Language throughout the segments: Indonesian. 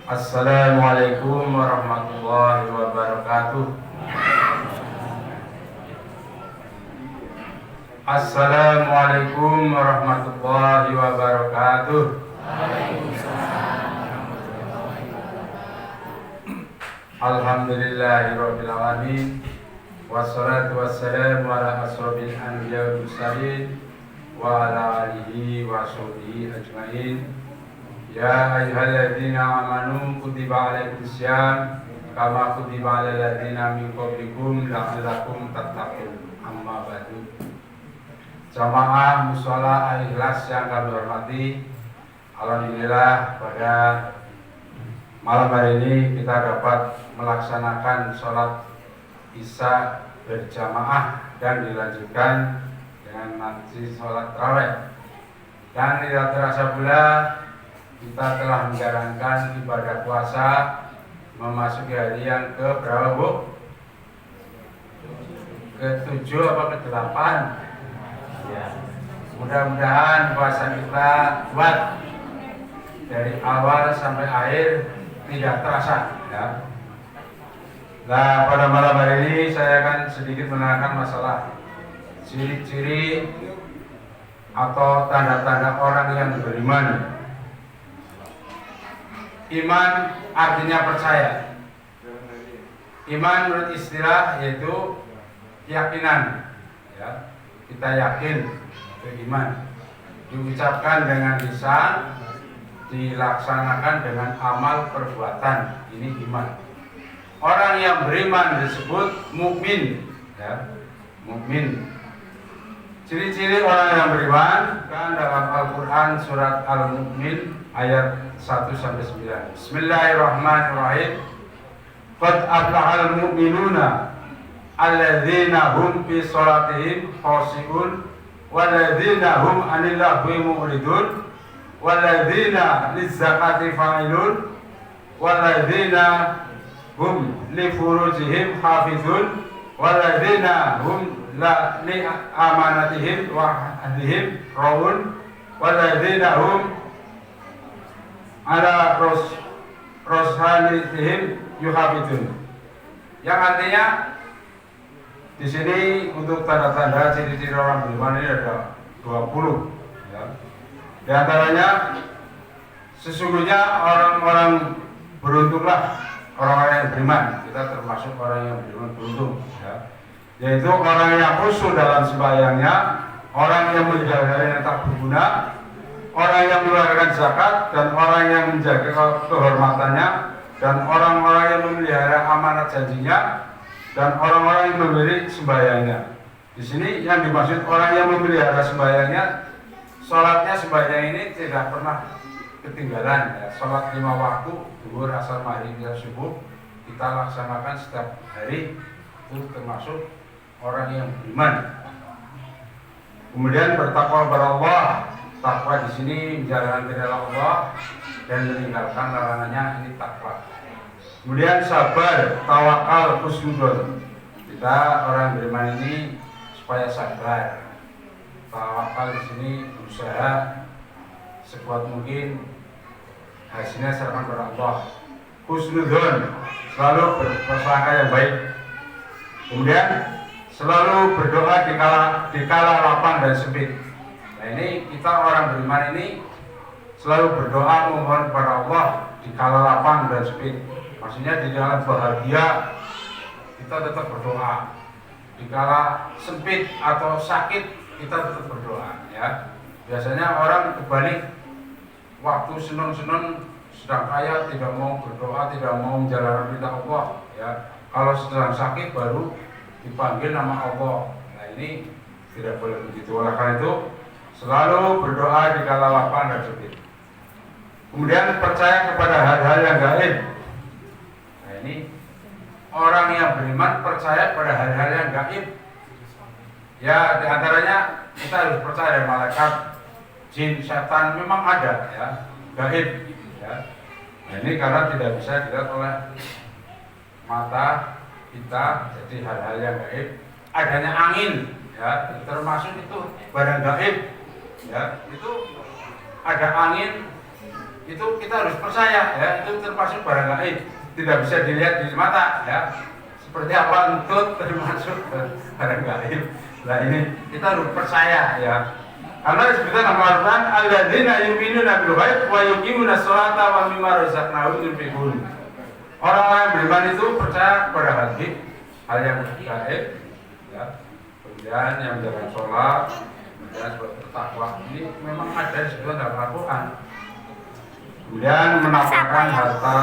Assalamualaikum warahmatullahi wabarakatuh. Assalamualaikum warahmatullahi wabarakatuh. Alhamdulillahirabbil alamin. Wassalatu wassalamu ala asrofil anbiya wal mursalin wa ala alihi wa sahbihi ajmain. Ya ayyuhalladzina amanu kutiba alaikumus syiyam kama kutiba alal ladzina min qablikum la'allakum tattaqun. Amma ba'du. Jamaah mushola Al-Ikhlas yang kami hormati, alhamdulillah pada malam hari ini kita dapat melaksanakan sholat Isya berjamaah dan dilanjutkan dengan nanti sholat tarawih. Dan tidak terasa pula kita telah menjalankan ibadah puasa memasuki hari yang ke berapa, Bu? Ke-7 apa ke-8? Ya. Mudah-mudahan puasa kita kuat dari awal sampai akhir tidak terasa, ya. Nah, pada malam hari ini saya akan sedikit menerangkan masalah ciri-ciri atau tanda-tanda orang yang beriman. Iman artinya percaya. Iman menurut istilah yaitu keyakinan, ya. Kita yakin beriman, diucapkan dengan lisan, dilaksanakan dengan amal perbuatan. Ini iman. Orang yang beriman disebut mukmin, ya, mukmin. Ciri-ciri orang yang beriman kan dalam Al-Quran surat Al-Mu'min ayat 1-9. Bismillahirrahmanirrahim. Qad aflahal mu'minuna alladzina hum fi sholatihim khashi'un walladzina hum 'anil lagwi mu'ridun walladzina lizzakati fa'ilun walladzina hum li furujihim hafizun walladzina hum la li amanatihim wa ahdihim raun walladzina hum ala roshanitihim yuhafizun. Yang artinya di sini untuk tanda-tanda ciri-ciri orang beriman ini ada 20, ya. Di antaranya sesungguhnya orang-orang beruntunglah orang-orang yang beriman. Kita termasuk orang yang beriman beruntung, ya. Yaitu orang yang khusyuk dalam sembahyangnya, orang yang menjaga yang tak berguna, orang yang mengeluarkan zakat, dan orang yang menjaga kehormatannya, dan orang-orang yang memelihara amanat janjinya, dan orang-orang yang memberi sembahyangnya. Di sini yang dimaksud orang yang memelihara sembahyangnya, sholatnya sembahyang ini tidak pernah ketinggalan, ya. Sholat 5 waktu, zuhur, asar, maghrib, isya, subuh kita laksanakan setiap hari, itu termasuk orang yang beriman. Kemudian bertakwa kepada Allah. Takwa di sini menjalankan perintah Allah dan meninggalkan larangannya, ini takwa. Kemudian sabar, tawakal, husnudon. Kita orang beriman ini supaya sabar. Tawakal di sini berusaha sekuat mungkin, hasilnya serahkan kepada Allah. Husnudon, selalu berprasangka yang baik. Kemudian selalu berdoa di kala lapang dan sempit. Nah, ini kita orang beriman ini selalu berdoa memohon kepada Allah di kala lapang dan sempit. Maksudnya di dalam bahagia kita tetap berdoa. Di kala sempit atau sakit kita tetap berdoa, ya. Biasanya orang kebalik, waktu senang-senang sedang kaya tidak mau berdoa, tidak mau menjalankan perintah Allah, ya. Kalau sedang sakit baru dipanggil nama Allah. Nah, ini tidak boleh begitu. Oleh karena itu selalu berdoa di kala lapang dan sempit. Kemudian percaya kepada hal-hal yang gaib. Nah, ini orang yang beriman percaya pada hal-hal yang gaib. Ya, diantaranya kita harus percaya malaikat, jin, setan memang ada, ya, gaib, ya. Nah, ini karena tidak bisa dilihat oleh mata kita, jadi hal-hal yang gaib. Adanya angin, ya, termasuk itu barang gaib, ya. Itu ada angin itu kita harus percaya ya, itu termasuk barang gaib, tidak bisa dilihat di mata ya. Seperti apa entut termasuk barang gaib. Nah ini kita harus percaya ya. Karena disebutkan dalam Al-Quran alladzina yu'minuna bil ghaib wa yuqimuna sholata wa mimma razaqnahum yunfiqun. Orang-orang yang beriman itu percaya kepada hal yang gaib ya. Kemudian yang menjalankan sholat, kemudian bertakwa, ini memang ada disebutkan dalam Al-Quran. Kemudian menafkahkan harta,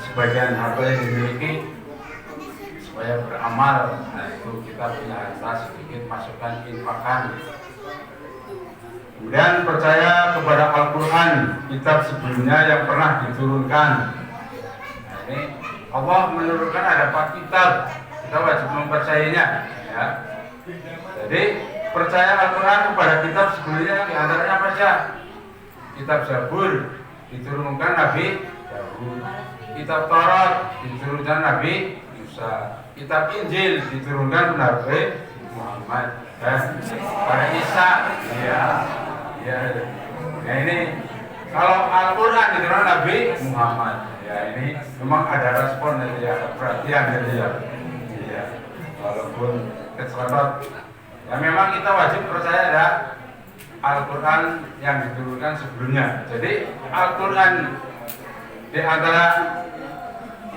sebagian harta yang dimiliki supaya beramal. Nah itu kita punya harta sedikit, masukkan, infakkan. Kemudian percaya kepada Al-Quran, kitab sebelumnya yang pernah diturunkan. Nah ini Allah menurunkan ada 4 kitab, kita wajib mempercayainya ya. Jadi percaya Al-Quran kepada kitab sebelumnya diantaranya apa saja? Kitab Zabur diturunkan Nabi Daud, kitab Taurat diturunkan Nabi Musa, kitab Injil diturunkan Nabi Muhammad, pada Isa ya. Nah ini kalau Al-Quran diturunkan Nabi Muhammad ya, ini memang ada respon ya, ada perhatian gitu ya. Iya, walaupun keselot ya, memang kita wajib percaya ada Al-Quran yang diturunkan sebelumnya. Jadi Al-Quran di antara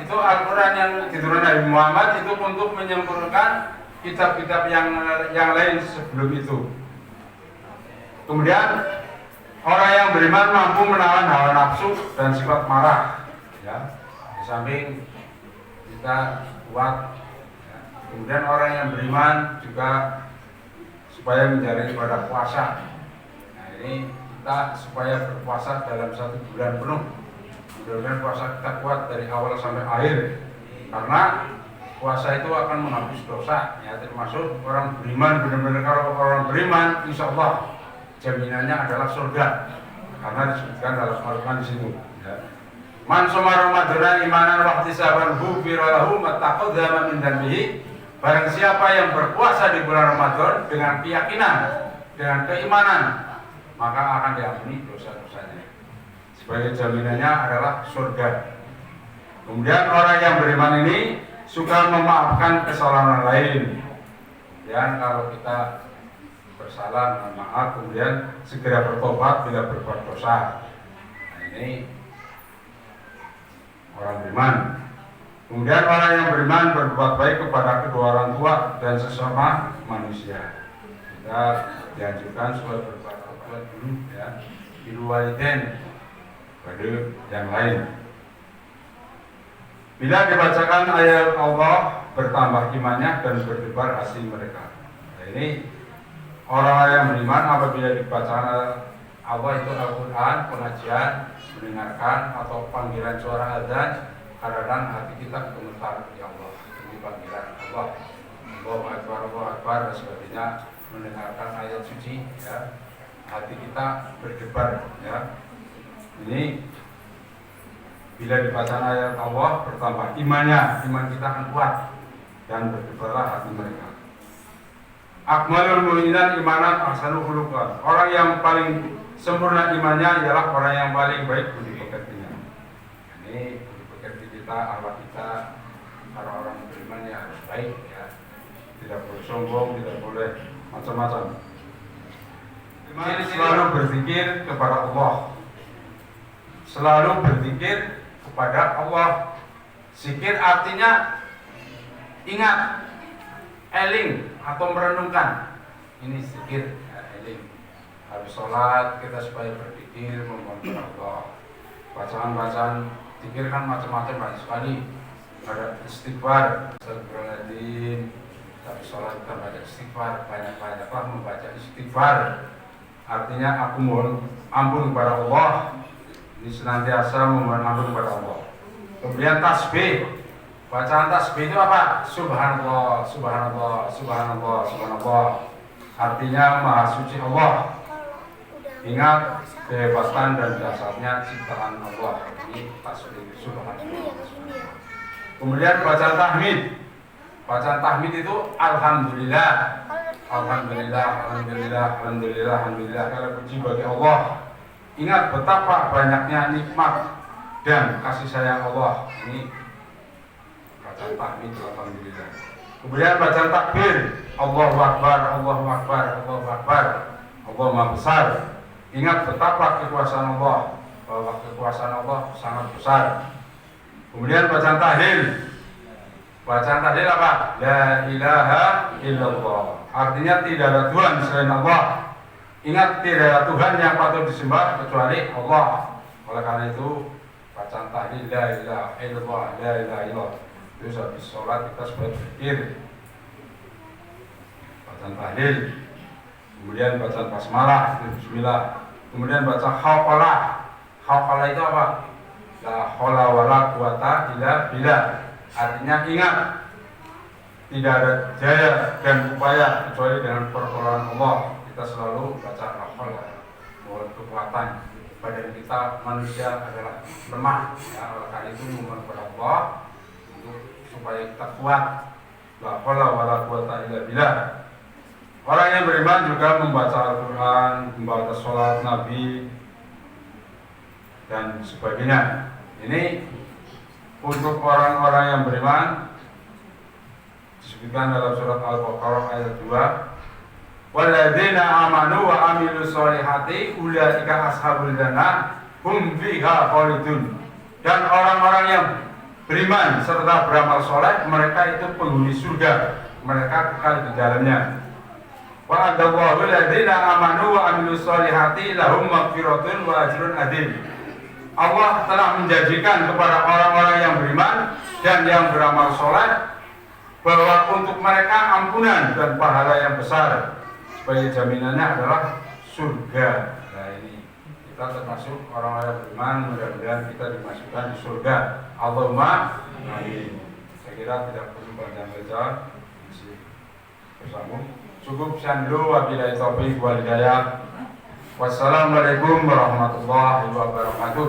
itu Al-Quran yang diturunkan Nabi Muhammad itu untuk menyempurnakan kitab-kitab yang lain sebelum itu. Kemudian orang yang beriman mampu menahan hawa nafsu dan sifat marah ya. Di samping kita kuat ya. Kemudian orang yang beriman juga supaya menjalani ibadah puasa. Nah ini kita supaya berpuasa dalam 1 bulan penuh. Mudah-mudahan puasa kita kuat dari awal sampai akhir. Karena puasa itu akan menghapus dosa ya, termasuk orang beriman. Benar-benar kalau orang beriman insya Allah jaminannya adalah surga. Karena disebutkan dalam Al-Quran di situ ya. Man soma Ramadana imanan wahtisaban ghufira lahu mattaqaddama min dzambihi. Barang siapa yang berpuasa di bulan Ramadan dengan keyakinan, dengan keimanan, maka akan diampuni dosa-dosanya. Sebagai jaminannya adalah surga. Kemudian orang yang beriman ini suka memaafkan kesalahan lain. Dan kalau kita bersalah, mohon maaf, kemudian segera bertobat bila berbuat dosa. Nah ini orang beriman. Kemudian orang yang beriman berbuat baik kepada kedua orang tua dan sesama manusia. Kita dianjurkan supaya berbuat baik dulu ya, bil walidain, pada yang lain. Bila dibacakan ayat Allah bertambah imannya dan berdebar hati mereka. Nah ini orang yang beriman apabila dibacakan Allah itu Al-Quran, pengajian, mendengarkan atau panggilan suara azan, kadang-kadang hati kita gemetar, ya Allah, ini panggilan Allah, Allahu Akbar, Allahu Akbar dan sebagainya, mendengarkan ayat suci, ya, hati kita berdebar, ya. Ini bila dibacakan ayat Allah bertambah imannya, iman kita akan kuat dan berdebarlah hati mereka. Akmalul mu'minan imanan ahsanul khuluqan. Orang yang paling sempurna imannya ialah orang yang paling baik budi pekertinya. Ini budi pekerti kita, akhlak kita, para orang beriman ya harus baik ya. Tidak boleh sombong, tidak boleh macam-macam. Selalu berzikir kepada Allah. Selalu berzikir kepada Allah. Zikir artinya ingat, eling atau merenungkan. Ini zikir ya, eling. Habis sholat kita supaya berzikir memohon Allah. Bacaan-bacaan zikir kan macam-macam banyak sekali. Ada istighfar, astagfirullahaladzim. Habis sholat kita baca istighfar, banyak-banyaklah membaca istighfar. Artinya aku mohon ampun kepada Allah. Ini senantiasa memohon ampun kepada Allah. Kemudian tasbih. Bacaan tasbih itu apa? Subhanallah, subhanallah, subhanallah, subhanallah. Artinya maha suci Allah. Ingat kehebasan dan dasarnya ciptaan Allah. Ini tasbih subhanallah. Kemudian bacaan tahmid. Bacaan tahmid itu alhamdulillah. Alhamdulillah, alhamdulillah, alhamdulillah, alhamdulillah. Kalau puji bagi Allah. ingat betapa banyaknya nikmat dan kasih sayang Allah. Ini bacaan tahmid, alhamdulillah. Kemudian bacaan takbir, Allahu Akbar, Allahu Akbar, Allahu Akbar, Allah Maha Besar. Ingat betapa kekuasaan Allah, bahwa kekuasaan Allah sangat besar. Kemudian bacaan tahlil. Bacaan tahlil apa? La ilaha illallah. Artinya tidak ada Tuhan selain Allah. Ingat tidak ada Tuhan yang patut disembah kecuali Allah. Oleh karena itu bacaan tahlil la ilaha illallah, la ilaha illallah. Terus habis sholat kita supaya berzikir. Bacaan tahlil. Kemudian bacaan basmalah, bismillah. Kemudian baca haqalah. Haqalah itu apa? La haula wala quwata illa billah. Artinya ingat tidak ada jaya dan upaya kecuali dengan pertolongan Allah. Kita selalu baca la haula, mohon kekuatan. Badan kita manusia adalah lemah, ya, oleh karena itu mohon kepada Allah untuk supaya kita kuat. La haula wala quwata illa billah. Orang yang beriman juga membaca Al-Quran, membaca sholat Nabi dan sebagainya. Ini untuk orang-orang yang beriman disebutkan dalam surat Al-Baqarah ayat 2. Walladzina amanu wa amilus solihati ulaika ashabul jannah hum fiha khalidun. Dan orang-orang yang beriman serta beramal soleh, mereka itu penghuni surga, mereka kekal di dalamnya. Wa adallahu alladzina amanu wa amilus solihati lahum maghfiratun wa ajrun adzim. Allah telah menjanjikan kepada orang-orang yang beriman dan yang beramal soleh bahwa untuk mereka ampunan dan pahala yang besar. Sebagai jaminannya adalah surga. Nah ini kita termasuk orang-orang yang beriman, mudah-mudahan kita dimasukkan di surga. Allahumma amin. Saya kira tidak perlu panjang lebar, masih bersambung. Cukup sandu wabillahi taufiq wal hidayah. Wassalamualaikum warahmatullahi wabarakatuh.